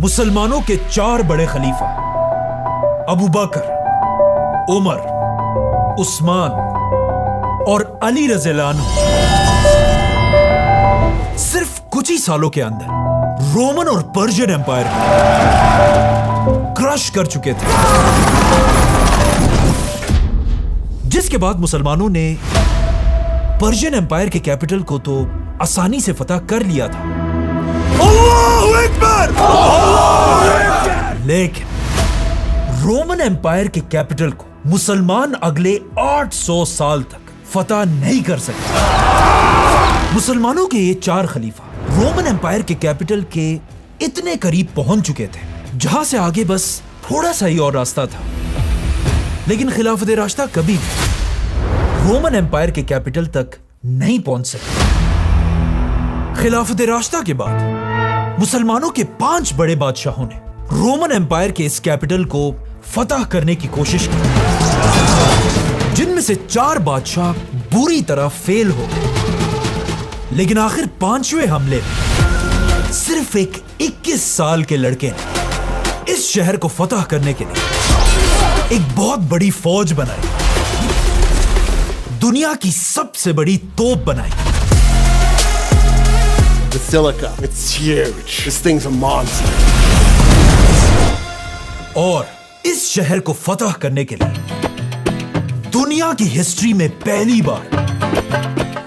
मुसलमानों के 4 बड़े खलीफा अबू बकर, उमर, उस्मान और अली रज़ियल्लाहु अन्हु सिर्फ कुछ ही सालों के अंदर रोमन और पर्शियन एम्पायर क्रश कर चुके थे, जिसके बाद मुसलमानों ने पर्शियन एम्पायर के कैपिटल को तो आसानी से फतह कर लिया था। अल्लाहु अकबर! लेकिन रोमन एम्पायर के कैपिटल को मुसलमान अगले 800 साल तक फतह नहीं कर सके। मुसलमानों के ये 4 खलीफा रोमन एम्पायर के कैपिटल के इतने करीब पहुंच चुके थे जहां से आगे बस थोड़ा सा ही और रास्ता था, लेकिन खिलाफत राशिदा कभी भी रोमन एम्पायर के कैपिटल तक नहीं पहुंच सके। खिलाफत राशिदा के बाद मुसलमानों के 5 बड़े बादशाहों ने रोमन एम्पायर के इस कैपिटल को फतह करने की कोशिश की, जिनमें से 4 बादशाह बुरी तरह फेल हो गए। लेकिन आखिर 5वें हमले में सिर्फ एक 21 साल के लड़के ने इस शहर को फतह करने के लिए एक बहुत बड़ी फौज बनाई, दुनिया की सबसे बड़ी तोप बनाई। Basilica. It's huge. This thing's a monster. और इस शहर को फतह करने के लिए दुनिया की हिस्ट्री में पहली बार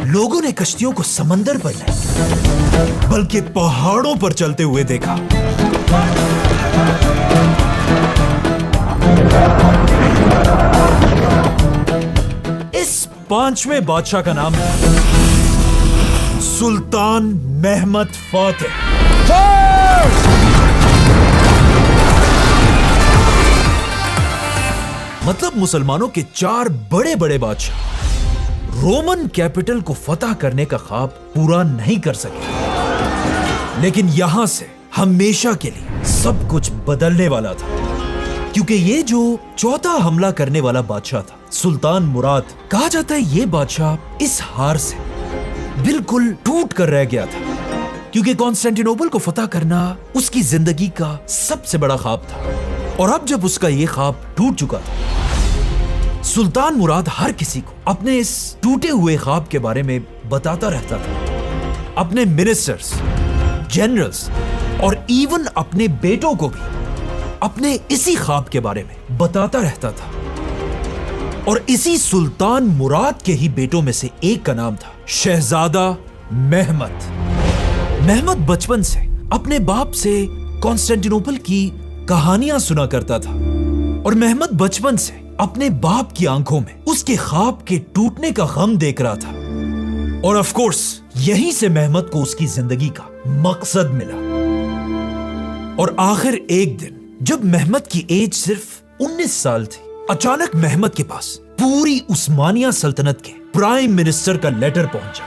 लोगों ने कश्तियों को समंदर पर नहीं बल्कि पहाड़ों पर चलते हुए देखा। इस 5वें बादशाह का नाम है सुल्तान महमद फातिह। मतलब मुसलमानों के 4 बड़े बड़े बादशाह रोमन कैपिटल को फतह करने का ख्वाब पूरा नहीं कर सके, लेकिन यहां से हमेशा के लिए सब कुछ बदलने वाला था, क्योंकि ये जो चौथा हमला करने वाला बादशाह था सुल्तान मुराद, कहा जाता है ये बादशाह इस हार से बिल्कुल टूट कर रह गया था, क्योंकि कॉन्स्टेंटिनोपल को फतह करना उसकी जिंदगी का सबसे बड़ा ख्वाब था। और अब जब उसका ये ख्वाब टूट चुका था, सुल्तान मुराद हर किसी को अपने इस टूटे हुए ख्वाब के बारे में बताता रहता था, अपने मिनिस्टर्स, जनरल्स और इवन अपने बेटों को भी अपने इसी ख्वाब के बारे में बताता रहता था। और इसी सुल्तान मुराद के ही बेटों में से एक का नाम था शहजादा महमद। महमद बचपन से अपने बाप से कॉन्स्टेंटिनोपल की कहानियां सुना करता था, और महमद बचपन से अपने बाप की आंखों में उसके ख्वाब के टूटने का गम देख रहा था। और ऑफ कोर्स यहीं से महमद को उसकी जिंदगी का मकसद मिला। और आखिर एक दिन जब महमद की एज सिर्फ 19 साल थी, अचानक महमद के पास पूरी उस्मानिया सल्तनत के प्राइम मिनिस्टर का लेटर पहुंचा,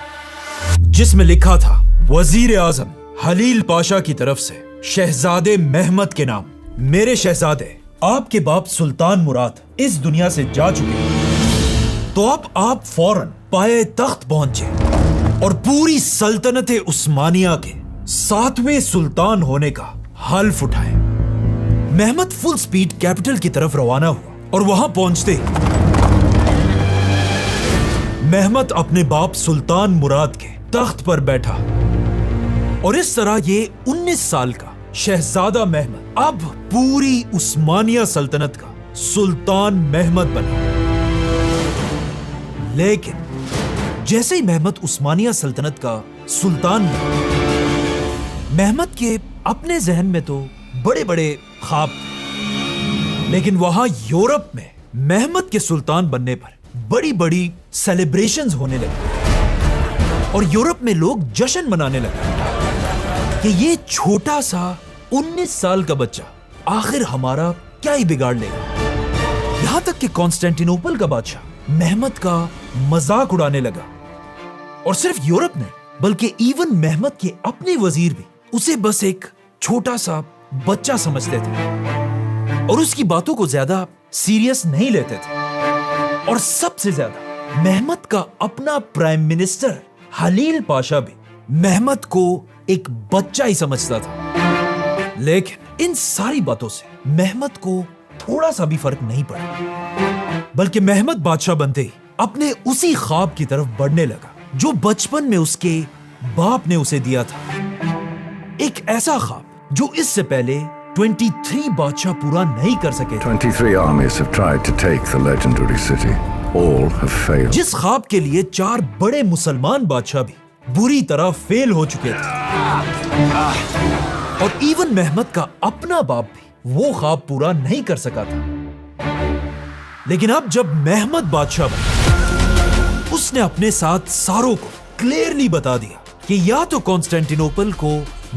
जिसमें लिखा था वजीर आजम हलील पाशा की तरफ से शहजादे महमद के नाम, मेरे शहजादे आपके बाप सुल्तान मुराद इस दुनिया से जा चुके हैं, तो अब आप फौरन पाए तख्त पहुंचे और पूरी सल्तनत उस्मानिया के 7वें सुल्तान होने का हल्फ उठाए। महमद फुल स्पीड कैपिटल की तरफ रवाना हुआ, और वहां पहुंचते महमद अपने बाप सुल्तान मुराद के तख्त पर बैठा, और इस तरह ये 19 साल का शहजादा महमद अब पूरी उस्मानिया सल्तनत का सुल्तान महमद बना। लेकिन जैसे ही महमद उस्मानिया सल्तनत का सुल्तान बना, महमद के अपने जहन में तो बड़े बड़े ख्वाब थे, लेकिन वहां यूरोप में महमद के सुल्तान बनने पर बड़ी बड़ी सेलिब्रेशंस होने लगे, और यूरोप में लोग जश्न मनाने लगे कि ये छोटा सा 19 साल का बच्चा आखिर हमारा क्या ही बिगाड़ लेगा। यहां तक कि कॉन्स्टेंटिनोपल का बादशाह महमद का मजाक उड़ाने लगा, और सिर्फ यूरोप में बल्कि इवन महमद के अपने वजीर भी उसे बस एक छोटा सा बच्चा समझते थे और उसकी बातों को ज्यादा सीरियस नहीं लेते थे। और सबसे ज्यादा महमद का अपना प्राइम मिनिस्टर हलील पाशा भी महमद को एक बच्चा ही समझता था। लेकिन इन सारी बातों से मेहमद को थोड़ा सा भी फर्क नहीं पड़ा, बल्कि मेहमद बादशाह बनते ही अपने उसी ख्वाब की तरफ बढ़ने लगा जो बचपन में उसके बाप ने उसे दिया था। एक ऐसा ख्वाब जो इससे पहले 23 बादशाह पूरा नहीं कर सके थे। 23 armies have tried to take the legendary city. All have failed. जिस ख्वाब के लिए 4 बड़े मुसलमान बादशाह भी बुरी तरह फेल हो चुके थे, और इवन मेहमद का अपना बाप भी वो ख्वाब पूरा नहीं कर सका था। लेकिन अब जब मेहमद बादशाह बना, उसने अपने साथ सारों को क्लियरली बता दिया कि या तो कॉन्स्टेंटिनोपल को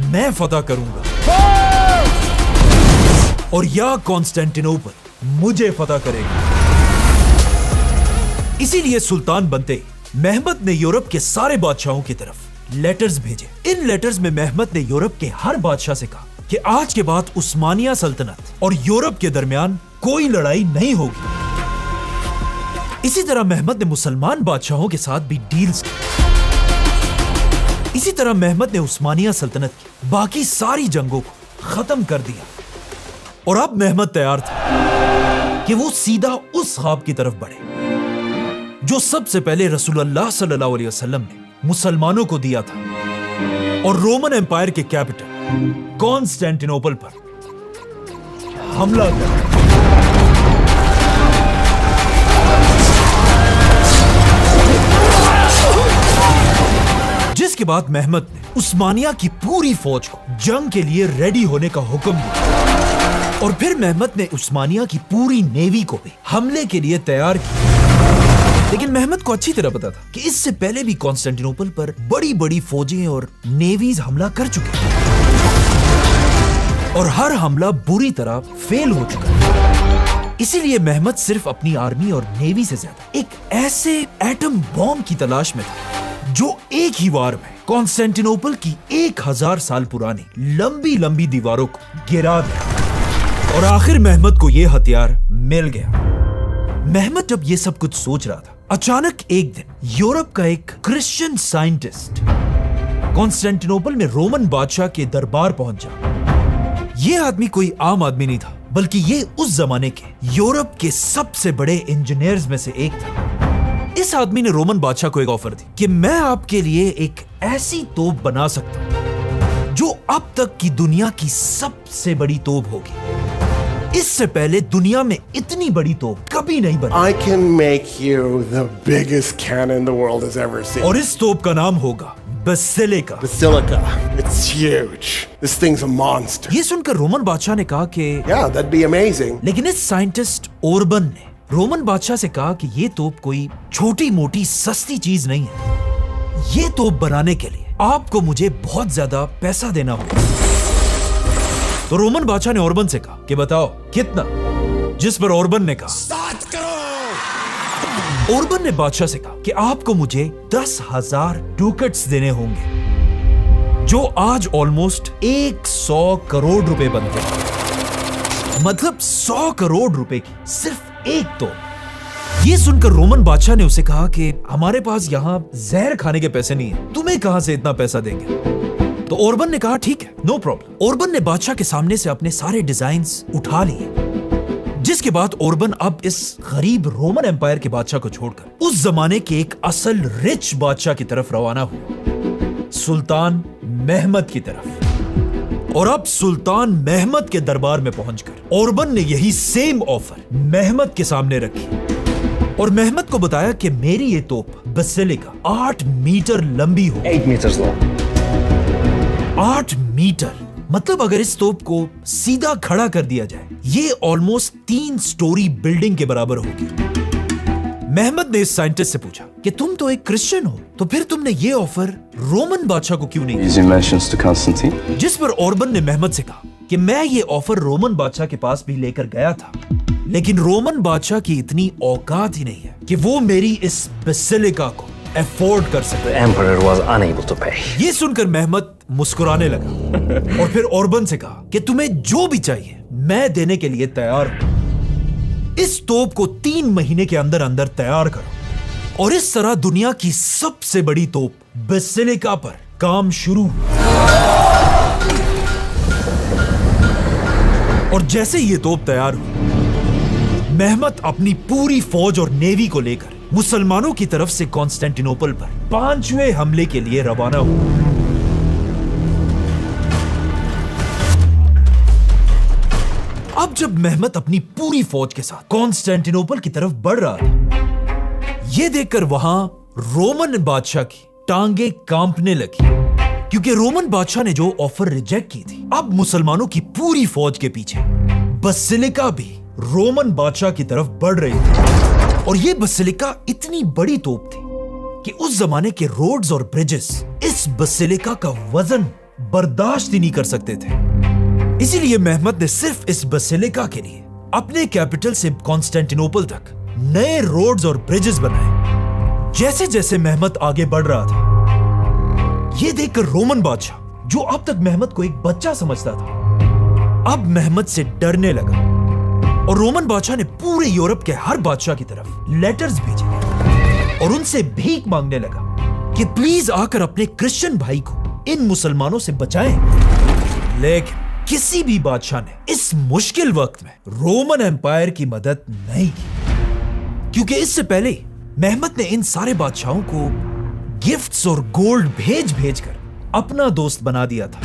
मैं फतह करूंगा और या कॉन्स्टेंटिनोपल मुझे फतह करेगा। इसीलिए सुल्तान बनते ही मेहमद ने यूरोप के सारे बादशाहों की तरफ लेटर्स भेजे। इन लेटर्स में मेहमद ने यूरोप के हर बादशाह से कहा कि आज के बाद उस्मानिया सल्तनत और यूरोप के दरमियान कोई लड़ाई नहीं होगी। इसी तरह मेहमद ने मुसलमान बादशाहों के साथ भी डील्स की। इसी तरह मेहमद ने उस्मानिया सल्तनत की बाकी सारी जंगों को खत्म कर दिया, और अब मेहमद तैयार था कि वो सीधा उस ख्वाब की तरफ बढ़े जो सबसे पहले रसूलुल्लाह सल्लल्लाहु अलैहि वसल्लम ने मुसलमानों को दिया था, और रोमन एम्पायर के कैपिटल कॉन्स्टेंटिनोपल पर हमला कर। जिसके बाद मेहमद ने उस्मानिया की पूरी फौज को जंग के लिए रेडी होने का हुक्म दिया, और फिर मेहमद ने उस्मानिया की पूरी नेवी को भी हमले के लिए तैयार किया। लेकिन मेहमद को अच्छी तरह पता था कि इससे पहले भी कॉन्स्टेंटिनोपल पर बड़ी बड़ी फौजें और नेवीज हमला कर चुके हैं, और हर हमला बुरी तरह फेल हो चुका है। इसीलिए मेहमद सिर्फ अपनी आर्मी और नेवी से ज्यादा एक ऐसे एटम बॉम्ब की तलाश में था जो एक ही वार में कॉन्स्टेंटिनोपल की 1000 साल पुरानी लंबी लंबी दीवारों को गिरा दिया। और आखिर मेहमद को यह हथियार मिल गया। मेहमद जब ये सब कुछ सोच रहा था, अचानक एक दिन यूरोप का एक क्रिश्चियन साइंटिस्ट कॉन्स्टेंटिनोपल में रोमन बादशाह के दरबार पहुंचा। यह आदमी कोई आम आदमी नहीं था, बल्कि ये उस जमाने के यूरोप के सबसे बड़े इंजीनियर्स में से एक था। इस आदमी ने रोमन बादशाह को एक ऑफर दी कि मैं आपके लिए एक ऐसी तोप बना सकता हूं जो अब तक की दुनिया की सबसे बड़ी तोप होगी। इससे पहले दुनिया में इतनी बड़ी तोप कभी नहीं बनी। I can make you the biggest cannon the world has ever seen. और इस तोप का नाम होगा basilica. Basilica. It's huge. This thing's a monster. ये सुनकर रोमन बादशाह ने कहा कि Yeah, that'd be amazing. लेकिन इस साइंटिस्ट ओरबन ने रोमन बादशाह से कहा कि ये तोप कोई छोटी मोटी सस्ती चीज नहीं है। ये तोप बनाने के लिए आपको मुझे बहुत ज्यादा पैसा देना होगा। तो रोमन बादशाह ने ओरबन से कहा कि बताओ कितना, जिस पर ओरबन ने कहा 7 करोड़। ओरबन ने बादशाह से कहा कि आपको मुझे 10,000 डुकेट्स देने होंगे, जो आज ऑलमोस्ट 100 करोड़ रुपए बनते हैं। मतलब 100 करोड़ रुपए की सिर्फ एक तोप। ये सुनकर रोमन बादशाह ने उसे कहा कि हमारे पास यहाँ जहर खाने के पैसे नहीं है, तुम्हें कहां से इतना पैसा देंगे। तो ओरबन ने कहा ठीक है, नो प्रॉब्लम। ओरबन ने बादशाह के सामने से अपने सारे डिजाइन्स उठा लिए, जिसके बाद ओरबन अब इस गरीब रोमन एम्पायर के बादशाह को छोड़कर उस जमाने के एक असल रिच बादशाह की तरफ रवाना हुआ, सुल्तान मेहमद की तरफ। और अब सुल्तान मेहमद के दरबार में पहुंचकर ओरबन ने यही सेम ऑफर मेहमद के सामने रखी, और मेहमद को बताया कि मेरी ये तोप बेसिलिका 8 मीटर लंबी हो। 8 meters long. 8 मीटर, मतलब अगर इस तोप को सीधा खड़ा कर दिया जाए, ये ऑलमोस्ट 3 स्टोरी बिल्डिंग के बराबर होगी। मेहमद ने इस साइंटिस्ट से पूछा कि तुम तो एक क्रिश्चियन हो, तो फिर तुमने ये ऑफर रोमन बादशाह को क्यों नहीं दिया? Easy mentions to Constantine. जिस पर ओरबन ने मेहमद से कहा कि मैं ये ऑफर रोमन बादशाह के पास भी लेकर गया था, लेकिन रोमन बादशाह की इतनी औकात ही नहीं है कि वो मेरी इस बेसिलिका को अफोर्ड कर सके। The emperor was unable to pay. ये सुनकर मेहमद मुस्कुराने लगा और फिर ओरबन से कहा कि तुम्हें जो भी चाहिए मैं देने के लिए तैयार हूं। इस तोप को 3 महीने के अंदर अंदर तैयार करो, और इस तरह दुनिया की सबसे बड़ी तोप बेसिलिका पर काम शुरू। और जैसे ये तोप तैयार हुई, मेहमत अपनी पूरी फौज और नेवी को लेकर मुसलमानों की तरफ से कॉन्स्टेंटिनोपल पर 5वें हमले के लिए रवाना हुआ। अब जब मेहमत अपनी पूरी फौज के साथ कॉन्स्टेंटिनोपल की तरफ बढ़ रहा था, यह देखकर वहां रोमन बादशाह की टांगे कांपने लगी, क्योंकि रोमन बादशाह ने जो ऑफर रिजेक्ट की थी, अब मुसलमानों की पूरी फौज के पीछे बसिलिका भी रोमन बादशाह की तरफ बढ़ रही थी। और यह बसिलिका इतनी बड़ी तोप थी कि उस जमाने के रोड्स और ब्रिजेस इस बसिलिका का वजन बर्दाश्त ही नहीं कर सकते थे। इसीलिए मेहमत ने सिर्फ इस बसिलिका के लिए अपने कैपिटल से कॉन्स्टेंटिनोपल तक नए रोड्स और ब्रिजेस बनाए। जैसे जैसे मेहमत आगे बढ़ रहा था, यह देखकर रोमन बादशाह, जो अब तक मेहमत को एक बच्चा समझता था, अब मेहमत से डरने लगा। और रोमन बादशाह ने पूरे यूरोप के हर बादशाह की तरफ लेटर्स भेजे और उनसे भीख मांगने लगा कि प्लीज आकर अपने क्रिश्चियन भाई को इन मुसलमानों से बचाएं। लेकिन किसी भी बादशाह ने इस मुश्किल वक्त में रोमन एम्पायर की मदद नहीं की, क्योंकि इससे पहले मेहमत ने इन सारे बादशाहों को गिफ्ट्स और गोल्ड भेज भेजकर अपना दोस्त बना दिया था।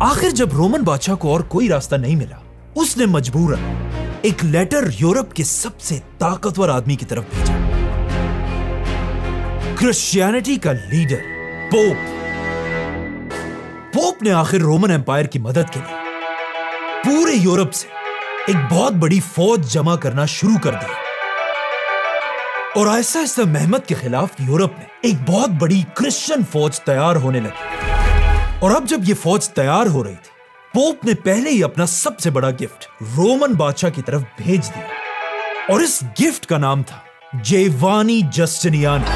आखिर जब रोमन बादशाह को और कोई रास्ता नहीं मिला, उसने मजबूरन एक लेटर यूरोप के सबसे ताकतवर आदमी की तरफ भेजा, क्रिश्चियनिटी का लीडर पोप। पोप ने आखिर रोमन एम्पायर की मदद के लिए पूरे यूरोप से एक बहुत बड़ी फौज जमा करना शुरू कर दिया। और ऐसा ऐसा मेहमत के खिलाफ यूरोप में एक बहुत बड़ी क्रिश्चियन फौज तैयार होने लगी। और अब जब यह फौज तैयार हो रही थी, पोप ने पहले ही अपना सबसे बड़ा गिफ्ट रोमन बादशाह की तरफ भेज दिया। और इस गिफ्ट का नाम था जेवानी जस्टिनियानी।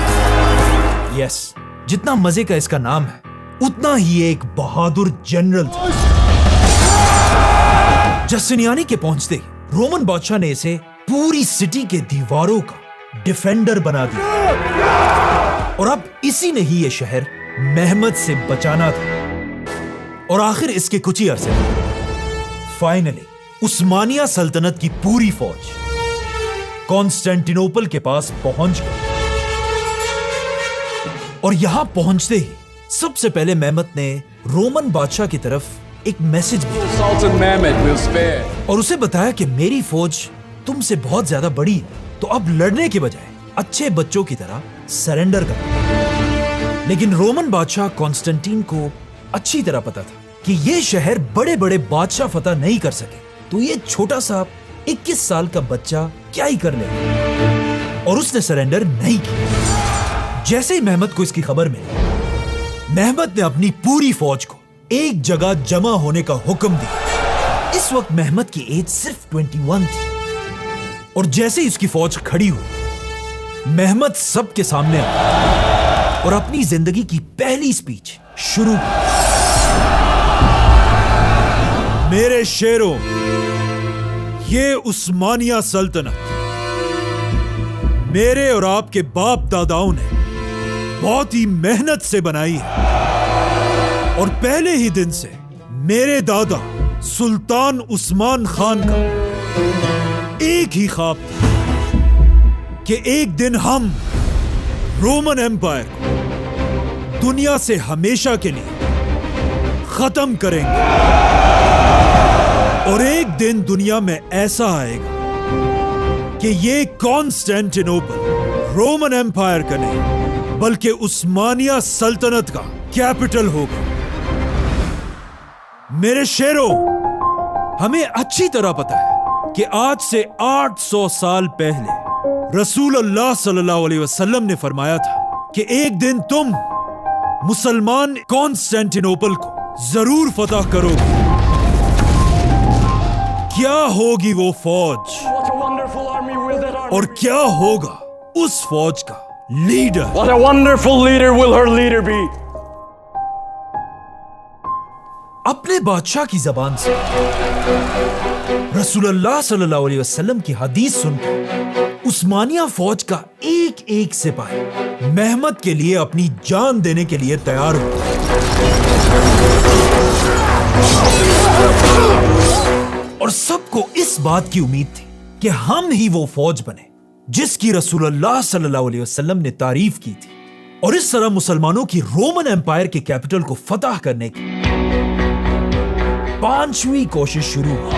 यस, जितना मजे का इसका नाम है, उतना ही एक बहादुर जनरल था। जस्टिनियानी के पहुंचते ही रोमन बादशाह ने इसे पूरी सिटी के दीवारों का डिफेंडर बना दिया। और अब इसी ने ही यह शहर मेहमत से बचाना था। और आखिर इसके कुछ ही अरसे फाइनली उस्मानिया सल्तनत की पूरी फौज कॉन्स्टेंटिनोपल के पास पहुंच गई। और यहां पहुंचते ही सबसे पहले मेहमत ने रोमन बादशाह की तरफ एक मैसेज भेजा और उसे बताया कि मेरी फौज तुमसे बहुत ज्यादा बड़ी है, तो अब लड़ने के बजाय अच्छे बच्चों की तरह सरेंडर करो। लेकिन रोमन बादशाह कॉन्स्टेंटीन को अच्छी तरह पता था कि यह शहर बड़े बड़े बादशाह फतह नहीं कर सके, तो यह छोटा सा 21 साल का बच्चा क्या ही कर लेगा। और उसने सरेंडर नहीं किया। जैसे ही मेहमत को इसकी खबर मिली, मेहमत ने अपनी पूरी फौज को एक जगह जमा होने का हुक्म दिया। इस वक्त मेहमत की एज सिर्फ 21 थी। और जैसे ही उसकी फौज खड़ी हुई, मेहमत सबके सामने आया और अपनी जिंदगी की पहली स्पीच शुरू की। मेरे शेरों, ये उस्मानिया सल्तनत मेरे और आपके बाप दादाओं ने बहुत ही मेहनत से बनाई है। और पहले ही दिन से मेरे दादा सुल्तान उस्मान खान का एक ही ख्वाब था कि एक दिन हम रोमन एम्पायर को दुनिया से हमेशा के लिए खत्म करेंगे। और एक दिन दुनिया में ऐसा आएगा कि ये कॉन्स्टेंटिनोपल रोमन एम्पायर का नहीं, बल्कि उस्मानिया सल्तनत का कैपिटल होगा। मेरे शेरों, हमें अच्छी तरह पता है कि आज से 800 साल पहले रसूलुल्लाह सल्लल्लाहु अलैहि वसल्लम ने फरमाया था कि एक दिन तुम मुसलमान कॉन्स्टेंटिनोपल को जरूर फतह करोगे। क्या होगी वो फौज और क्या होगा उस फौज का leader? What a wonderful leader will her leader be? अपने बादशाह की जबान से रसूलुल्लाह सल्लल्लाहु अलैहि वसल्लम की हदीस सुनकर उस्मानिया फौज का एक एक सिपाही मेहमत के लिए अपनी जान देने के लिए तैयार हुआ। इस बात की उम्मीद थी कि हम ही वो फौज बने जिसकी रसूलुल्लाह सल्लल्लाहु अलैहि वसल्लम ने तारीफ की थी, और इस तरह मुसलमानों की रोमन एम्पायर के कैपिटल को फतह करने की 5वीं कोशिश शुरू हुई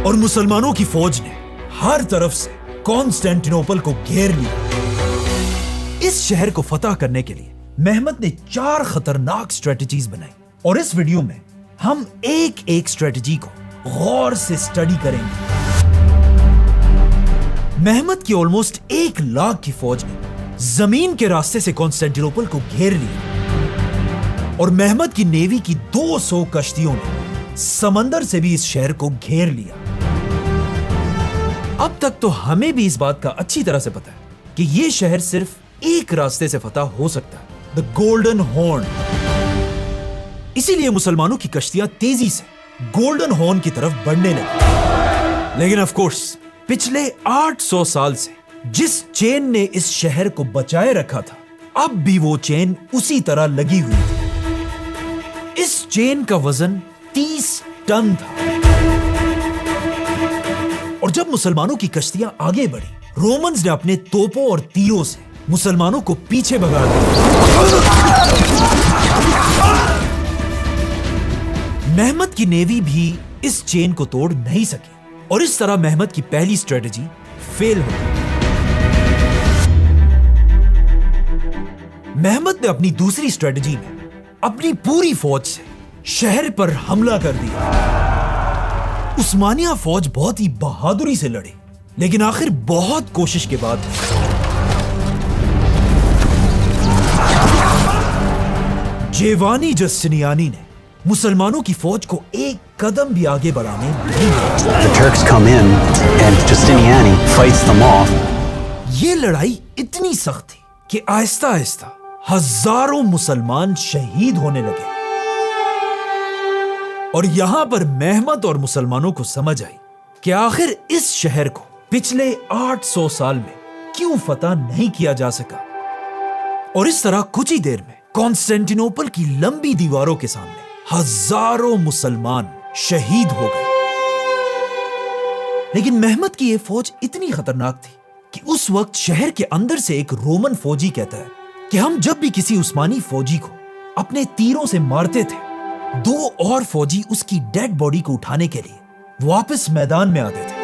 और मुसलमानों की फौज ने हर तरफ से कॉन्स्टेंटिनोपल को घेर लिया। इस शहर को फतह करने के लिए मेहमत ने 4 खतरनाक स्ट्रेटजीज बनाई, और इस वीडियो में हम एक एक स्ट्रेटजी को गौर से स्टडी करेंगे। मेहमत की ऑलमोस्ट 1 लाख की फौज ने जमीन के रास्ते से कॉन्स्टेंटिनोपल को घेर लिया, और मेहमत की नेवी की 200 कश्तियों ने समंदर से भी इस शहर को घेर लिया। अब तक तो हमें भी इस बात का अच्छी तरह से पता है कि यह शहर सिर्फ एक रास्ते से फतह हो सकता है, द गोल्डन हॉर्न। इसीलिए मुसलमानों की कश्तियां तेजी से गोल्डन हॉर्न की तरफ बढ़ने लगी। लेकिन ऑफ कोर्स पिछले 800 साल से जिस चेन ने इस शहर को बचाए रखा था, अब भी वो चेन उसी तरह लगी हुई थी। इस चेन का वजन 30 टन था, और जब मुसलमानों की कश्तियां आगे बढ़ी, रोमन्स ने अपने तोपों और तीरों से मुसलमानों को पीछे भगा दिया। मेहमत की नेवी भी इस चेन को तोड़ नहीं सकी, और इस तरह मेहमत की पहली स्ट्रेटजी फेल हो गई। मेहमत ने अपनी दूसरी स्ट्रेटजी में अपनी पूरी फौज से शहर पर हमला कर दिया। उस्मानिया फौज बहुत ही बहादुरी से लड़ी, लेकिन आखिर बहुत कोशिश के बाद जेवानी जस्टिनियानी ने मुसलमानों की फौज को एक कदम भी आगे बढ़ाने नहीं दिया। The Turks come in and Justiniani fights them off. ये लड़ाई इतनी सख्त थी कि आहिस्ता आहिस्ता हजारों मुसलमान शहीद होने लगे, और यहां पर मेहमत और मुसलमानों को समझ आई कि आखिर इस शहर को पिछले 800 साल में क्यों फतह नहीं किया जा सका। और इस तरह कुछ ही देर में कॉन्स्टेंटिनोपल की लंबी दीवारों के सामने हजारों मुसलमान शहीद हो गए। लेकिन मेहमत की यह फौज इतनी खतरनाक थी कि उस वक्त शहर के अंदर से एक रोमन फौजी कहता है कि हम जब भी किसी उस्मानी फौजी को अपने तीरों से मारते थे, 2 और फौजी उसकी डेड बॉडी को उठाने के लिए वापस मैदान में आते थे,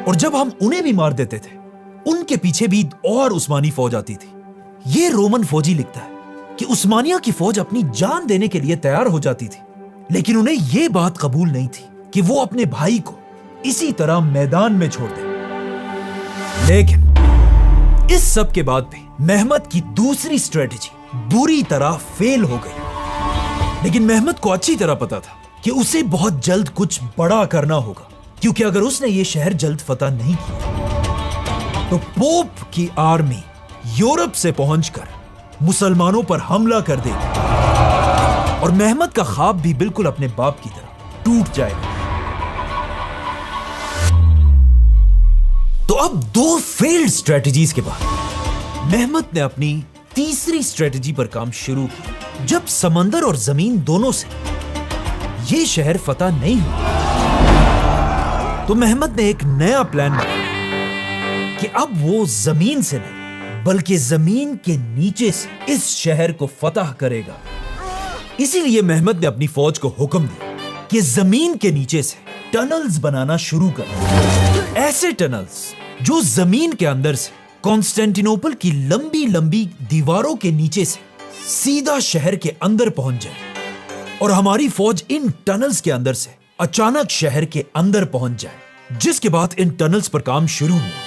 और जब हम उन्हें भी मार देते थे, उनके पीछे भी और उस्मानी फौज आती थी। यह रोमन फौजी लिखता है कि उस्मानिया की फौज अपनी जान देने के लिए तैयार हो जाती थी, लेकिन उन्हें यह बात कबूल नहीं थी कि वो अपने भाई को इसी तरह मैदान में छोड़ दें। लेकिन इस सब के बाद भी मेहमत की दूसरी स्ट्रेटजी बुरी तरह फेल हो गई। लेकिन मेहमत को अच्छी तरह पता था कि उसे बहुत जल्द कुछ बड़ा करना होगा, क्योंकि अगर उसने ये शहर जल्द फतह नहीं किया तो पोप की आर्मी यूरोप से पहुंचकर मुसलमानों पर हमला कर देगी, और मेहमत का ख्वाब भी बिल्कुल अपने बाप की तरह टूट जाएगा। तो अब 2 फेल्ड स्ट्रेटजीज के बाद मेहमत ने अपनी तीसरी स्ट्रेटजी पर काम शुरू किया। जब समंदर और जमीन दोनों से यह शहर फतह नहीं हुआ, तो मेहमत ने एक नया प्लान बनाया कि अब वो जमीन से नहीं बल्कि जमीन के नीचे से इस शहर को फतह करेगा। इसीलिए मेहमत ने अपनी फौज को हुक्म दिया कि जमीन के नीचे से टनल्स बनाना शुरू कर, ऐसे टनल्स जो जमीन के अंदर से कॉन्स्टेंटिनोपल की लंबी लंबी दीवारों के नीचे से सीधा शहर के अंदर पहुंच जाए, और हमारी फौज इन टनल्स के अंदर से अचानक शहर के अंदर पहुंच जाए, जिसके बाद इन टनल्स पर काम शुरू हुआ।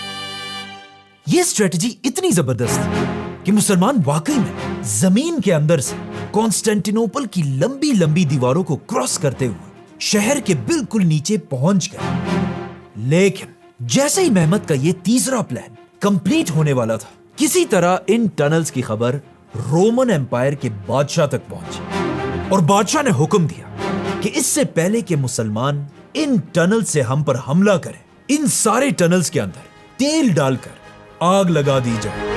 यह स्ट्रेटजी इतनी जबरदस्त थी कि मुसलमान वाकई में जमीन के अंदर से कॉन्स्टेंटिनोपल की लंबी लंबी दीवारों को क्रॉस करते हुए शहर के बिल्कुल नीचे पहुंच गए। लेकिन जैसे ही मेहमत का यह तीसरा प्लान कंप्लीट होने वाला था, किसी तरह इन टनल्स की खबर रोमन एम्पायर के बादशाह तक पहुंची, और बादशाह ने हुक्म दिया कि इससे पहले कि मुसलमान इन टनल से हम पर हमला करें, इन सारे टनल्स के अंदर तेल डालकर आग लगा दी जाए।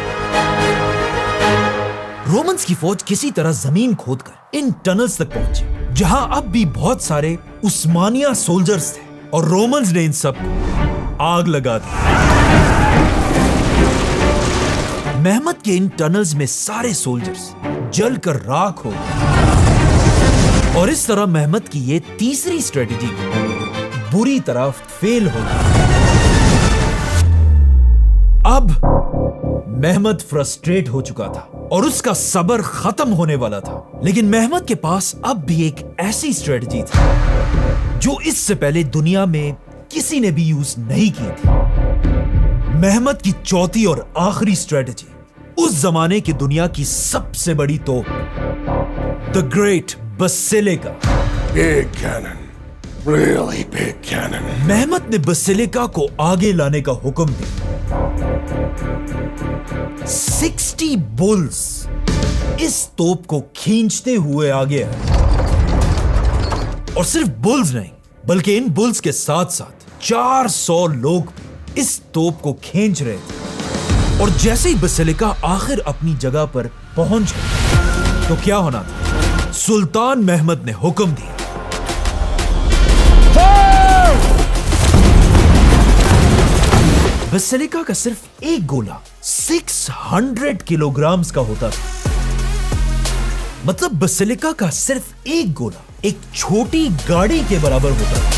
रोमन्स की फौज किसी तरह जमीन खोदकर इन टनल्स तक पहुंची, जहां अब भी बहुत सारे उस्मानिया सोल्जर्स थे, और रोमन्स ने इन सब को आग लगा दी। मेहमत के इन टनल्स में सारे सोल्जर्स जलकर राख हो गए, और इस तरह मेहमत की ये तीसरी स्ट्रेटेजी बुरी तरह फेल हो गई। अब मेहमत फ्रस्ट्रेट हो चुका था और उसका सब्र खत्म होने वाला था, लेकिन मेहमत के पास अब भी एक ऐसी स्ट्रेटजी थी जो इससे पहले दुनिया में किसी ने भी यूज नहीं की थी। मेहमत की चौथी और आखिरी स्ट्रेटजी उस जमाने की दुनिया की सबसे बड़ी तोप, the great basilica. Big cannon. Really big cannon. मेहमत ने बसिलिका को आगे लाने का हुक्म दिया। 60 बुल्स इस तोप को खींचते हुए आगे आए, और सिर्फ बुल्स नहीं बल्कि इन बुल्स के साथ साथ 400 लोग इस तोप को खींच रहे थे। और जैसे ही बसिलिका आखिर अपनी जगह पर पहुंच गई तो क्या होना था? सुल्तान मेहमद ने हुक्म दिया, बसिलिका का सिर्फ एक गोला 600 किलोग्राम का होता था। मतलब बसिलिका का सिर्फ एक गोला एक छोटी गाड़ी के बराबर होता था।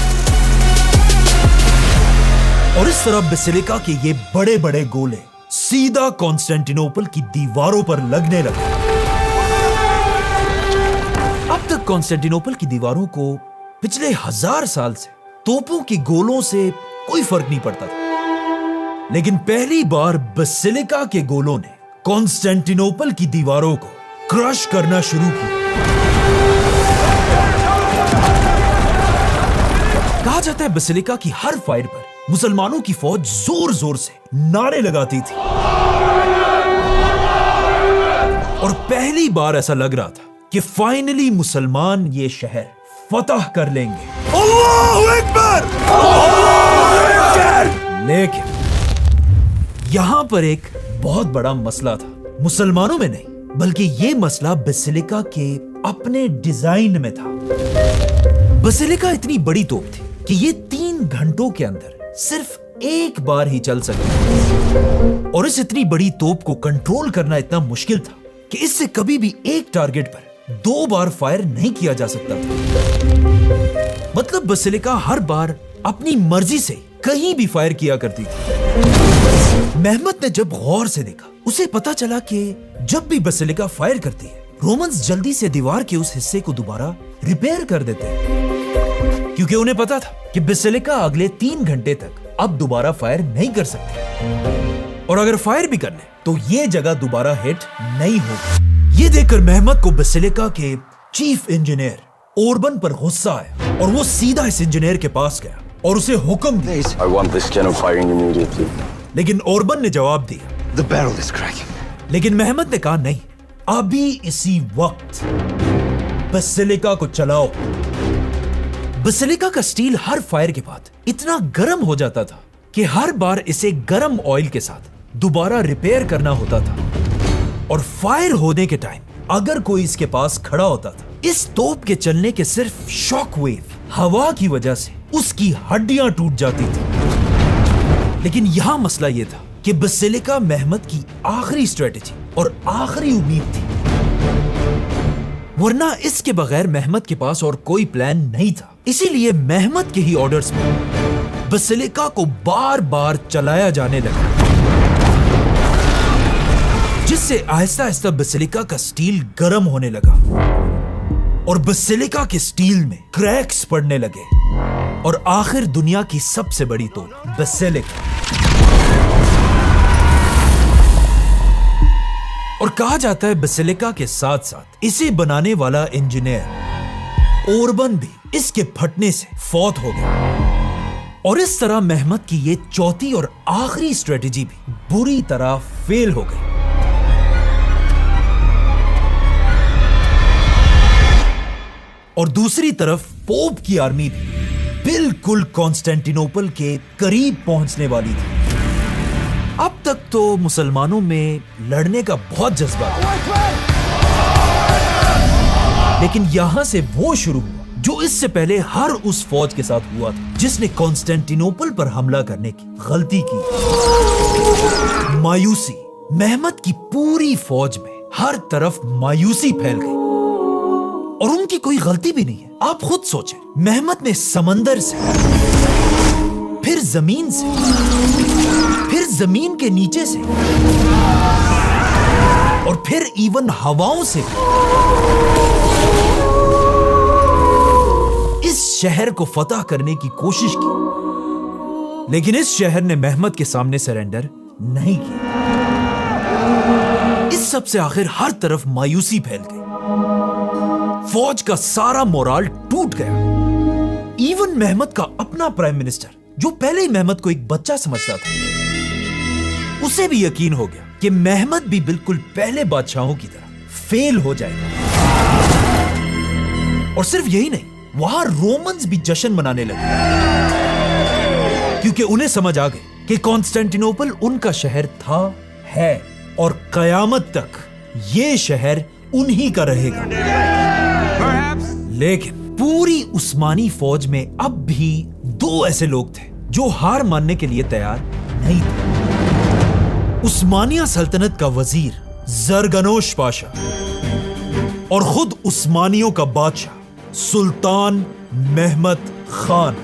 और इस तरह बसिलिका के ये बड़े बड़े गोले सीधा कॉन्स्टेंटिनोपल की दीवारों पर लगने लगे। अब तक कॉन्स्टेंटिनोपल की दीवारों को पिछले 1000 साल से तोपों के गोलों से कोई फर्क नहीं पड़ता था, लेकिन पहली बार बसिलिका के गोलों ने कॉन्स्टेंटिनोपल की दीवारों को क्रश करना शुरू किया। कहा जाता है बसिलिका की हर फायर पर मुसलमानों की फौज जोर जोर से नारे लगाती थी, और पहली बार ऐसा लग रहा था कि फाइनली मुसलमान ये शहर फतह कर लेंगे। अल्लाहू अकबर! लेकिन यहां पर एक बहुत बड़ा मसला था, मुसलमानों में नहीं बल्कि यह मसला बसिलिका के अपने डिजाइन में था। बसिलिका इतनी बड़ी तोप थी कि ये 3 घंटों के अंदर सिर्फ एक बार ही चल सकती, और इस इतनी बड़ी तोप को कंट्रोल करना इतना मुश्किल था कि इससे कभी भी एक टारगेट पर 2 बार फायर नहीं किया जा सकता था। मतलब बसिलिका हर बार अपनी मर्जी से कहीं भी फायर किया करती थी। मेहमत ने जब गौर से देखा, उसे पता चला कि जब भी बसिलिका फायर करती है, रोमन्स जल्दी से दीवार के उस हिस्से को दोबारा रिपेयर कर देते हैं, क्योंकि उन्हें पता था कि बसिलिका अगले 3 घंटे तक अब दोबारा फायर नहीं कर सकती, और अगर फायर भी कर ले तो ये जगह दोबारा हिट नहीं होगी। ये देखकर मेहमत को बसिलिका के चीफ इंजीनियर ओरबन पर गुस्सा आया, और वो सीधा इस इंजीनियर के पास गया और उसे हुक्म दिया। I want this cannon firing immediately. लेकिन ओरबन ने जवाब दिया, The barrel is cracking. लेकिन मेहमत ने कहा नहीं, अभी इसी वक्त बसिलिका को चलाओ। बसिलिका का स्टील हर फायर के बाद इतना गर्म हो जाता था कि हर बार इसे गर्म ऑयल के साथ दोबारा रिपेयर करना होता था, और फायर होने के टाइम अगर कोई इसके पास खड़ा होता था, इस तोप के चलने के सिर्फ शॉक वेव हवा की वजह से उसकी हड्डियां टूट जाती थी। लेकिन यहां मसला यह था कि बसिलिका मेहमत की आखिरी स्ट्रेटेजी और आखिरी उम्मीद थी, वरना इसके बगैर मेहमत के पास और कोई प्लान नहीं था। इसीलिए मेहमत के ही ऑर्डर्स में बसिलिका को बार बार चलाया जाने लगा, जिससे आहिस्ता आहिस्ता बसिलिका का स्टील गर्म होने लगा और बसिलिका के स्टील में क्रैक्स पड़ने लगे, और आखिर दुनिया की सबसे बड़ी तोप बसिलिका। और कहा जाता है बसिलिका के साथ साथ इसे बनाने वाला इंजीनियर ओरबन भी इसके फटने से फौत हो गया, और इस तरह मेहमत की ये चौथी और आखिरी स्ट्रेटेजी भी बुरी तरह फेल हो गई। और दूसरी तरफ पोप की आर्मी भी बिल्कुल कॉन्स्टेंटिनोपल के करीब पहुंचने वाली थी। अब तक तो मुसलमानों में लड़ने का बहुत जज्बा था, लेकिन यहां से वो शुरू हुआ जो इससे पहले हर उस फौज के साथ हुआ था जिसने कॉन्स्टेंटिनोपल पर हमला करने की गलती की। मायूसी। मेहमत की पूरी फौज में हर तरफ मायूसी फैल गई और उनकी कोई गलती भी नहीं है। आप खुद सोचें, मेहमत ने समंदर से, फिर जमीन से, फिर जमीन के नीचे से और फिर इवन हवाओं से इस शहर को फतह करने की कोशिश की, लेकिन इस शहर ने मेहमत के सामने सरेंडर नहीं किया। इस सब से आखिर हर तरफ मायूसी फैल गई, फौज का सारा मोराल टूट गया। इवन मेहमत का अपना प्राइम मिनिस्टर, जो पहले ही मेहमत को एक बच्चा समझता था, उसे भी यकीन हो गया कि मेहमत भी बिल्कुल पहले बादशाहों की तरह फेल हो जाएगा। और सिर्फ यही नहीं, वहां रोमन्स भी जश्न मनाने लगे क्योंकि उन्हें समझ आ गई कि कॉन्स्टेंटिनोपल उनका शहर था, है और कयामत तक ये शहर उन्हीं का रहेगा। लेकिन पूरी उस्मानी फौज में अब भी दो ऐसे लोग थे जो हार मानने के लिए तैयार नहीं थे। उस्मानिया सल्तनत का वजीर जरगनोश पाशा और खुद उस्मानियों का बादशाह सुल्तान मेहमत खान।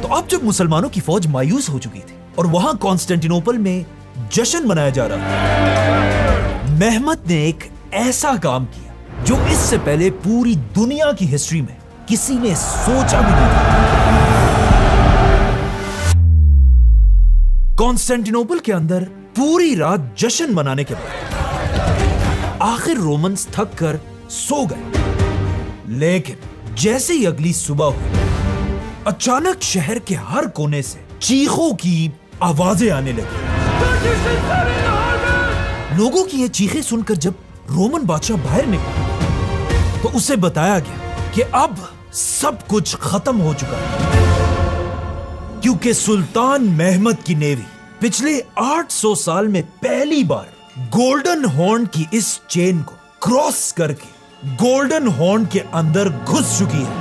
तो अब जब मुसलमानों की फौज मायूस हो चुकी थी और वहां कॉन्स्टेंटिनोपल में जश्न मनाया जा रहा था, मेहमत ने एक ऐसा काम किया जो इससे पहले पूरी दुनिया की हिस्ट्री में किसी ने सोचा भी नहीं था। कॉन्स्टेंटिनोपल के अंदर पूरी रात जश्न मनाने के बाद आखिर रोमन्स थक कर सो गए। लेकिन जैसे ही अगली सुबह हुई, अचानक शहर के हर कोने से चीखों की आवाजें आने लगी। लोगों की ये चीखें सुनकर जब रोमन बादशाह बाहर निकला तो उसे बताया गया कि अब सब कुछ खत्म हो चुका है, क्योंकि सुल्तान मेहमत की नेवी पिछले 800 साल में पहली बार गोल्डन हॉर्न की इस चेन को क्रॉस करके गोल्डन हॉर्न के अंदर घुस चुकी है।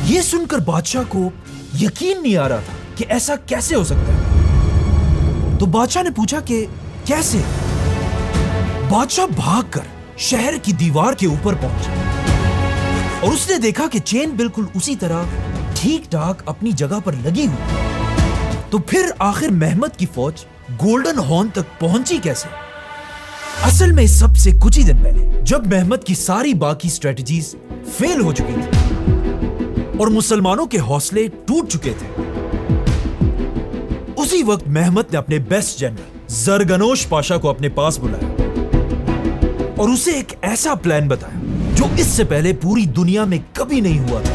यह सुनकर बादशाह को यकीन नहीं आ रहा था कि ऐसा कैसे हो सकता है। तो बादशाह ने पूछा कि कैसे? बादशाह भागकर शहर की दीवार के ऊपर पहुंचा और उसने देखा कि चेन बिल्कुल उसी तरह ठीक ठाक अपनी जगह पर लगी हुई। तो फिर आखिर मेहमत की फौज गोल्डन हॉर्न तक पहुंची कैसे? असल में इस सब से कुछ ही दिन पहले, जब मेहमत की सारी बाकी स्ट्रेटजीज फेल हो चुकी थी और मुसलमानों के हौसले टूट चुके थे, उसी वक्त मेहमत ने अपने बेस्ट जनरल जरगनोश पाशा को अपने पास बुलाया और उसे एक ऐसा प्लान बताया जो इससे पहले पूरी दुनिया में कभी नहीं हुआ था।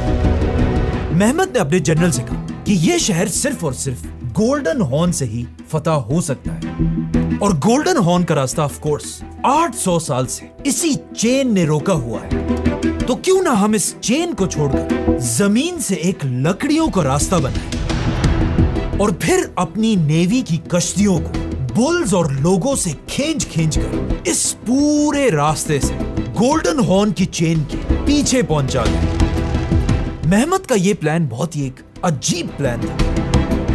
मेहमत ने अपने जनरल से कहा कि यह शहर सिर्फ और सिर्फ गोल्डन हॉर्न से ही फतह हो सकता है और गोल्डन हॉर्न का रास्ता ऑफ कोर्स 800 साल से इसी चेन ने रोका हुआ है। तो क्यों ना हम इस चेन को छोड़कर जमीन से एक लकड़ियों का रास्ता बनाएं और फिर अपनी नेवी की कश्तियों को बुल्स और लोगों से खींच कर इस पूरे रास्ते से गोल्डन हॉर्न की चेन के पीछे पहुंचा दें। मेहमत का यह प्लान बहुत ही एक अजीब प्लान था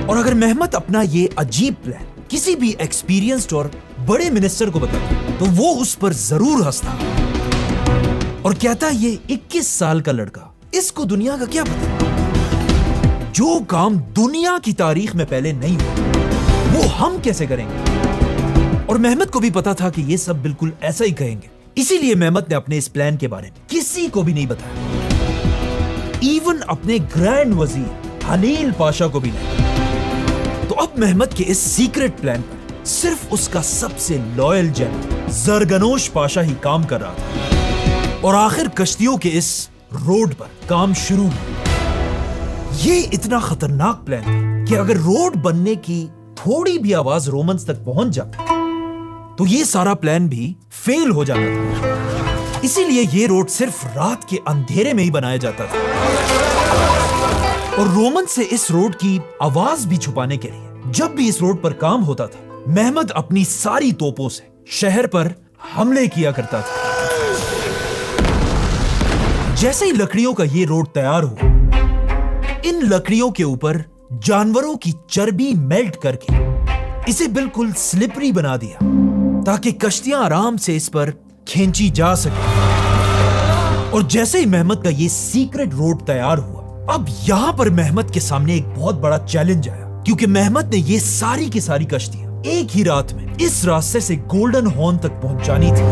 और अगर मेहमत अपना ये अजीब प्लान किसी भी एक्सपीरियंस्ड और बड़े मिनिस्टर को बताता तो वो उस पर जरूर हंसता और कहता ये 21 साल का लड़का, इसको दुनिया का क्या पता? जो काम दुनिया की तारीख में पहले नहीं हुआ वो हम कैसे करेंगे? और मेहमत को भी पता था कि ये सब बिल्कुल ऐसा ही कहेंगे, इसीलिए मेहमत ने अपने इस प्लान के बारे में किसी को भी नहीं बताया, इवन अपने ग्रैंड वजीर हनील पाशा को भी नहीं। तो अब मेहमत के इस सीक्रेट प्लान पर सिर्फ उसका सबसे लॉयल जनरल जरगनोश पाशा ही काम कर रहा था और आखिर कश्तियों के इस रोड पर काम शुरू हुआ। ये इतना खतरनाक प्लान था कि अगर रोड बनने की थोड़ी भी आवाज रोमन्स तक पहुंच जाती तो ये सारा प्लान भी फेल हो जाता था। इसीलिए ये रोड सिर्फ रात के अंधेरे में ही बनाया जाता था और रोमन से इस रोड की आवाज भी छुपाने के लिए जब भी इस रोड पर काम होता था, मेहमत अपनी सारी तोपों से शहर पर हमले किया करता था। जैसे ही लकड़ियों का ये रोड तैयार हुआ, इन लकड़ियों के ऊपर जानवरों की चर्बी मेल्ट करके इसे बिल्कुल स्लिपरी बना दिया ताकि कश्तियां आराम से इस पर खींची जा सके। और जैसे ही मेहमत का ये सीक्रेट रोड तैयार हुआ, अब यहां पर मेहमत के सामने एक बहुत बड़ा चैलेंज आया, क्योंकि मेहमत ने ये सारी की सारी कश्तियां एक ही रात में इस रास्ते से गोल्डन हॉर्न तक पहुंचानी थी,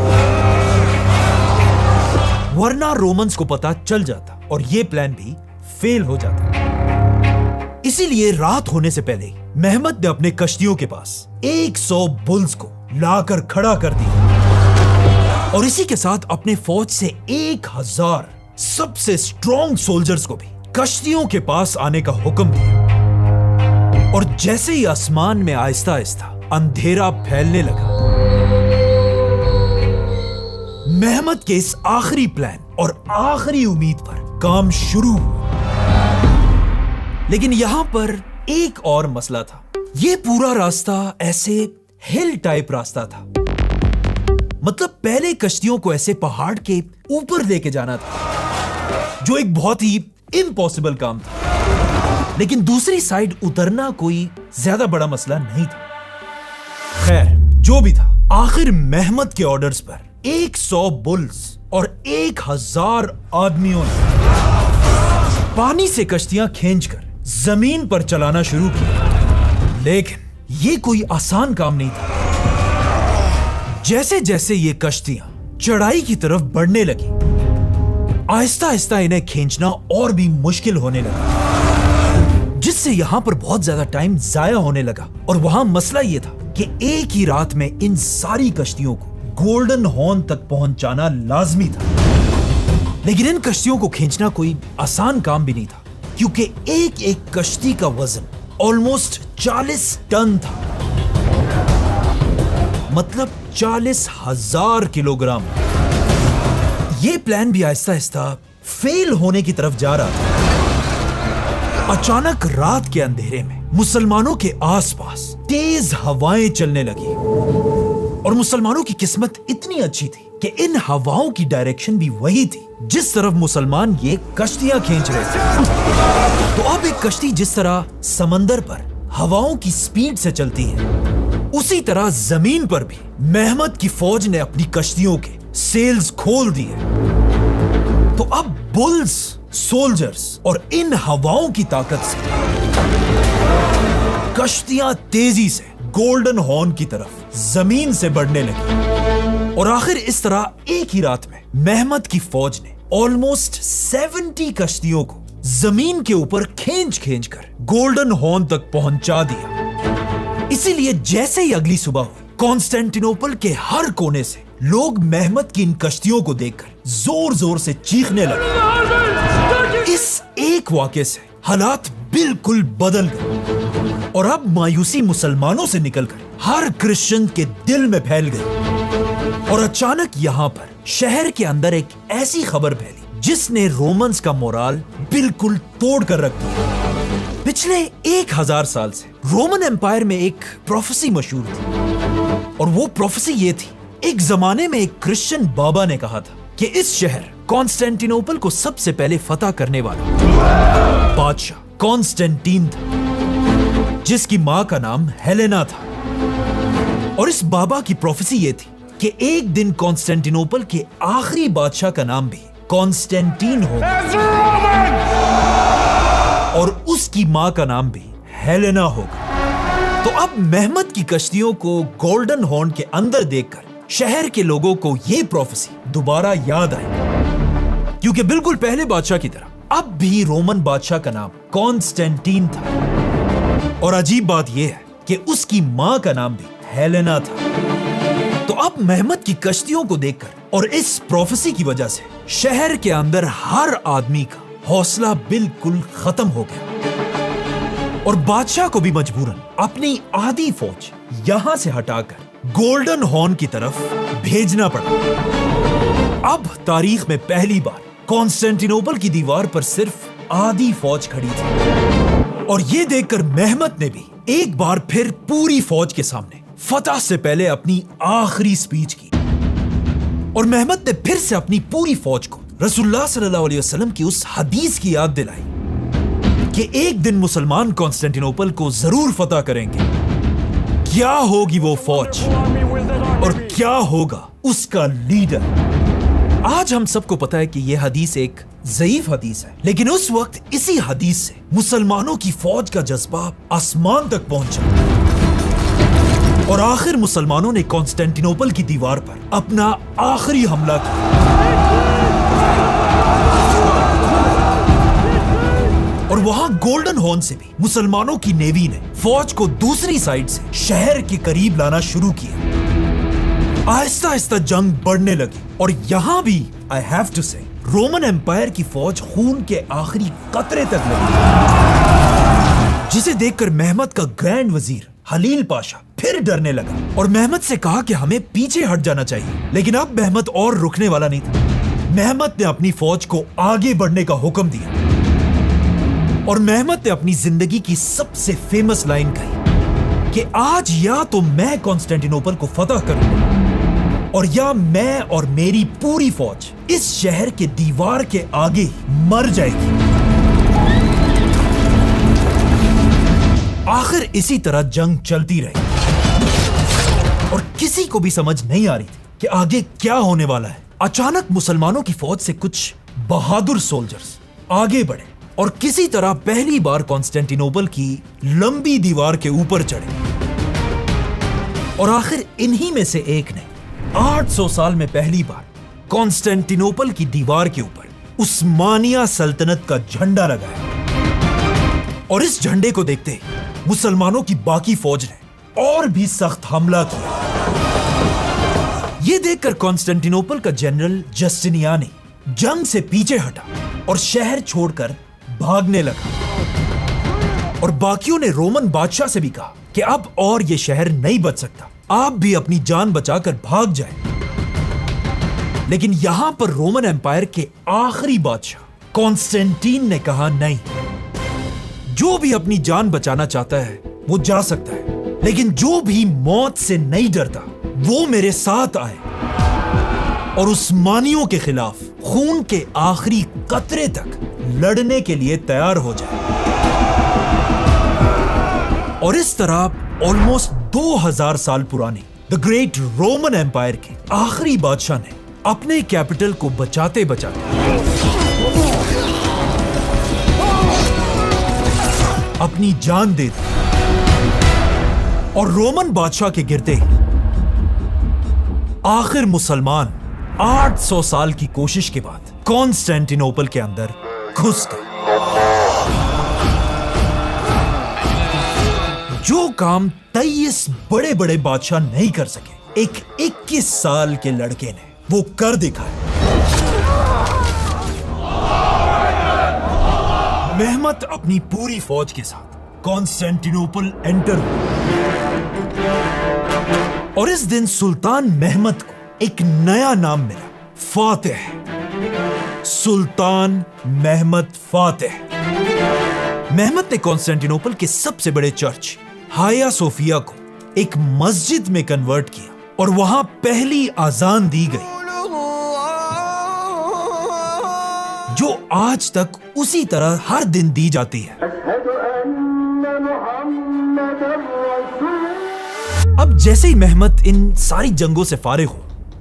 वरना रोमन्स को पता चल जाता और ये प्लान भी फेल हो जाता। इसीलिए रात होने से पहले मेहमत ने अपने कश्तियों के पास 100 बुल्स को लाकर खड़ा कर दिया और इसी के साथ अपने फौज से 1000 सबसे स्ट्रॉन्ग सोल्जर्स को भी कश्तियों के पास आने का हुक्म दिया। और जैसे ही आसमान में आहिस्ता आहिस्ता अंधेरा फैलने लगा, मेहमत के इस आखिरी प्लान और आखिरी उम्मीद पर काम शुरू हुआ। लेकिन यहां पर एक और मसला था। यह पूरा रास्ता ऐसे हिल टाइप रास्ता था, मतलब पहले कश्तियों को ऐसे पहाड़ के ऊपर लेके जाना था, जो एक बहुत ही इम्पॉसिबल काम था। लेकिन दूसरी साइड उतरना कोई ज्यादा बड़ा मसला नहीं था। खैर, जो भी था, आखिर मेहमत के ऑर्डर्स पर 100 बुल्स और 1000 आदमियों ने पानी से कश्तियां खींचकर जमीन पर चलाना शुरू किया। लेकिन यह कोई आसान काम नहीं था। जैसे जैसे ये कश्तियां चढ़ाई की तरफ बढ़ने लगी, आहिस्ता आहिस्ता इन्हें खींचना और भी मुश्किल होने लगा, जिससे यहां पर बहुत ज्यादा टाइम जाया होने लगा। और वहां मसला यह था कि एक ही रात में इन सारी कश्तियों को गोल्डन हॉर्न तक पहुंचाना लाजमी था। लेकिन इन कश्तियों को खींचना कोई आसान काम भी नहीं था, क्योंकि एक एक कश्ती का वजन ऑलमोस्ट 40 टन था, मतलब 40,000 किलोग्राम। यह प्लान भी आहिस्ता आहिस्ता फेल होने की तरफ जा रहा था। अचानक रात के अंधेरे में मुसलमानों के आसपास तेज हवाएं चलने लगी और मुसलमानों की किस्मत इतनी अच्छी थी कि इन हवाओं की डायरेक्शन भी वही थी जिस तरफ मुसलमान ये कश्तियां खींच रहे थे। तो अब एक कश्ती जिस तरह समंदर पर हवाओं की स्पीड से चलती है, उसी तरह जमीन पर भी मेहमत की फौज ने अपनी कश्तियों के सेल्स खोल दिए। तो अब बुल्स, सोल्जर्स और इन हवाओं की ताकत से कश्तियां तेजी से गोल्डन हॉर्न की तरफ जमीन से बढ़ने लगी। और आखिर इस तरह एक ही रात में मेहमत की फौज ने ऑलमोस्ट 70 कश्तियों को जमीन के ऊपर खींच खींच कर गोल्डन हॉर्न तक पहुंचा दिया। इसीलिए जैसे ही अगली सुबह हुई, कॉन्स्टेंटिनोपल के हर कोने से लोग मेहमत की इन कश्तियों को देखकर जोर जोर से चीखने लगे। इस एक वाक़े से हालात बिल्कुल बदल गए और अब मायूसी मुसलमानों से निकलकर हर क्रिश्चियन के दिल में फैल गई। और अचानक यहां पर शहर के अंदर एक ऐसी खबर फैली जिसने रोमन्स का मोराल बिल्कुल तोड़ कर रख दिया। पिछले 1000 साल से रोमन एम्पायर में एक प्रोफेसी मशहूर थी और वो प्रोफेसी ये थी, एक जमाने में एक क्रिश्चियन बाबा ने कहा था कि इस शहर कॉन्स्टेंटिनोपल को सबसे पहले फतह करने वाला बादशाह कॉन्स्टेंटीन था, जिसकी मां का नाम हेलेना था। और इस बाबा की प्रोफेसी ये थी कि एक दिन कॉन्स्टेंटिनोपल के आखिरी बादशाह का नाम भी कॉन्स्टेंटीन होगा और उसकी मां का नाम भी हेलेना होगा। तो अब मेहमत की कश्तियों को गोल्डन हॉर्न के अंदर देखकर शहर के लोगों को यह प्रोफेसी दोबारा याद आई, क्योंकि बिल्कुल पहले बादशाह की तरह अब भी रोमन बादशाह का नाम कॉन्स्टेंटीन था। और अजीब बात यह है कि उसकी मां का नाम भी हेलेना था। तो अब मेहमत की कश्तियों को देखकर और इस प्रोफेसी की वजह से शहर के अंदर हर आदमी का हौसला बिल्कुल खत्म हो गया और बादशाह को भी मजबूरन अपनी आधी फौज यहां से हटाकर गोल्डन हॉर्न की तरफ भेजना पड़ा। अब तारीख में पहली बार कॉन्स्टेंटिनोपल की दीवार पर सिर्फ आधी फौज खड़ी थी और यह देखकर मेहमत ने भी एक बार फिर पूरी फौज के सामने फतह से पहले अपनी आखिरी स्पीच की और मेहमत ने फिर से अपनी पूरी फौज को रसूलुल्लाह सल्लल्लाहु अलैहि वसल्लम की उस हदीस की याद दिलाई कि एक दिन मुसलमान कॉन्स्टेंटिनोपल को जरूर फतह करेंगे। क्या होगी वो फौज और क्या होगा उसका लीडर। आज हम सबको पता है कि यह हदीस एक ज़ईफ हदीस है, लेकिन उस वक्त इसी हदीस से मुसलमानों की फौज का जज्बा आसमान तक पहुंचा और आखिर मुसलमानों ने कॉन्स्टेंटिनोपल की दीवार पर अपना आखिरी हमला किया और वहां गोल्डन हॉर्न से भी मुसलमानों की नेवी ने फौज को दूसरी साइड से शहर के करीब लाना शुरू किया। आहिस्ता आहिस्ता जंग बढ़ने लगी और यहां भी आई हैव टू से रोमन एम्पायर की फौज खून के आखिरी कतरे तक लगी, जिसे देखकर मेहमत का ग्रैंड वजीर हलील पाशा फिर डरने लगा और मेहमत से कहा कि हमें पीछे हट जाना चाहिए। लेकिन अब मेहमत और रुकने वाला नहीं था। मेहमत ने अपनी फौज को आगे बढ़ने का हुक्म दिया और मेहमत ने अपनी जिंदगी की सबसे फेमस लाइन कही कि आज या तो मैं कॉन्स्टेंटिनोपल को फतह करूंगा और या मैं और मेरी पूरी फौज इस शहर के दीवार के आगे मर जाएगी। आखिर इसी तरह जंग चलती रही और किसी को भी समझ नहीं आ रही थी कि आगे क्या होने वाला है। अचानक मुसलमानों की फौज से कुछ बहादुर सोल्जर्स आगे बढ़े और किसी तरह पहली बार कॉन्स्टेंटिनोपल की लंबी दीवार के ऊपर चढ़े और आखिर इन्हीं में से एक ने 800 साल में पहली बार कॉन्स्टेंटिनोपल की दीवार के ऊपर उस्मानिया सल्तनत का झंडा लगाया और इस झंडे को देखते ही मुसलमानों की बाकी फौज ने और भी सख्त हमला किया। यह देखकर कॉन्स्टेंटिनोपल का जनरल जस्टिनियानी जंग से पीछे हटा और शहर छोड़कर भागने लगा और बाकियों ने रोमन बादशाह से भी कहा कि अब और यह शहर नहीं बच सकता, आप भी अपनी जान बचाकर भाग जाएं। लेकिन यहां पर रोमन एम्पायर के आखिरी बादशाह कॉन्स्टेंटीन ने कहा नहीं, जो भी अपनी जान बचाना चाहता है वो जा सकता है, लेकिन जो भी मौत से नहीं डरता वो मेरे साथ आए और उस्मानियों के खिलाफ खून के आखिरी कतरे तक लड़ने के लिए तैयार हो जाए। और इस तरह ऑलमोस्ट 2000 साल पुरानी द ग्रेट रोमन एम्पायर के आखिरी बादशाह ने अपने कैपिटल को बचाते बचाते अपनी जान दे दी और रोमन बादशाह के गिरते ही आखिर मुसलमान 800 साल की कोशिश के बाद कॉन्स्टेंटिनोपल के अंदर घुस गए। जो काम 23 बड़े बड़े बादशाह नहीं कर सके, एक 21 साल के लड़के ने वो कर दिखाया। मेहमत अपनी पूरी फौज के साथ कॉन्स्टेंटिनोपल एंटर हुआ और इस दिन सुल्तान मेहमत को एक नया नाम मिला, फातिह। सुल्तान मेहमत फातिह। मेहमत ने कॉन्स्टेंटिनोपल के सबसे बड़े चर्च हाया सोफिया को एक मस्जिद में कन्वर्ट किया और वहां पहली अजान दी गई, जो आज तक उसी तरह हर दिन दी जाती है। अब जैसे ही मेहमत इन सारी जंगों से फारिग हो,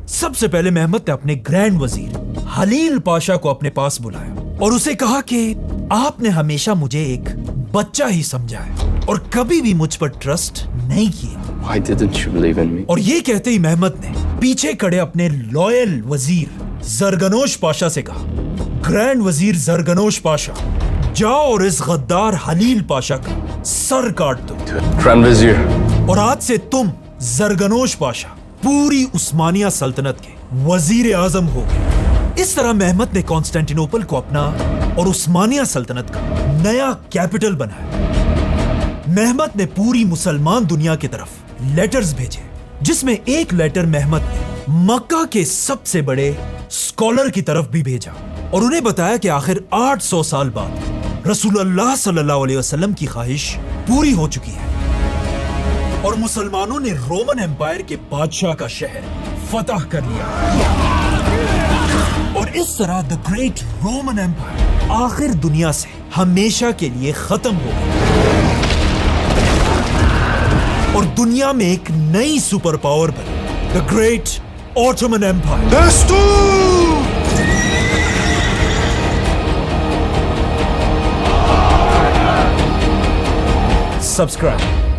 सबसे पहले मेहमत ने अपने ग्रैंड वजीर हलील पाशा को अपने पास बुलाया और उसे कहा कि आपने हमेशा मुझे एक बच्चा ही समझा है और कभी भी मुझ पर ट्रस्ट नहीं किया। Why didn't you believe in me? और ये कहते ही मेहमत ने पीछे खड़े अपने लॉयल वजीर जरगनोश पाशा से कहा, ग्रैंड वजीर जरगनोश पाशा, जाओ और इस गद्दार हलील पाशा का सर काट दो। Grand Vizier. और आज से तुम जरगनोश पाशा पूरी उस्मानिया सल्तनत के वजीर आजम हो गए। इस तरह मेहमत ने कॉन्स्टेंटिनोपल को अपना और उस्मानिया सल्तनत का नया कैपिटल बनाया। मेहमत ने पूरी मुसलमान दुनिया की तरफ लेटर्स भेजे, जिसमें एक लेटर मेहमत ने मक्का के सबसे बड़े स्कॉलर की तरफ भी भेजा और उन्हें बताया कि आखिर 800 साल बाद रसूलुल्लाह सल्लल्लाहु अलैहि वसल्लम की ख्वाहिश पूरी हो चुकी है और मुसलमानों ने रोमन एम्पायर के बादशाह का शहर फतह कर लिया। इस तरह द ग्रेट रोमन एम्पायर आखिर दुनिया से हमेशा के लिए खत्म हो गया और दुनिया में एक नई सुपर पावर बनी, the great Ottoman empire. Subscribe.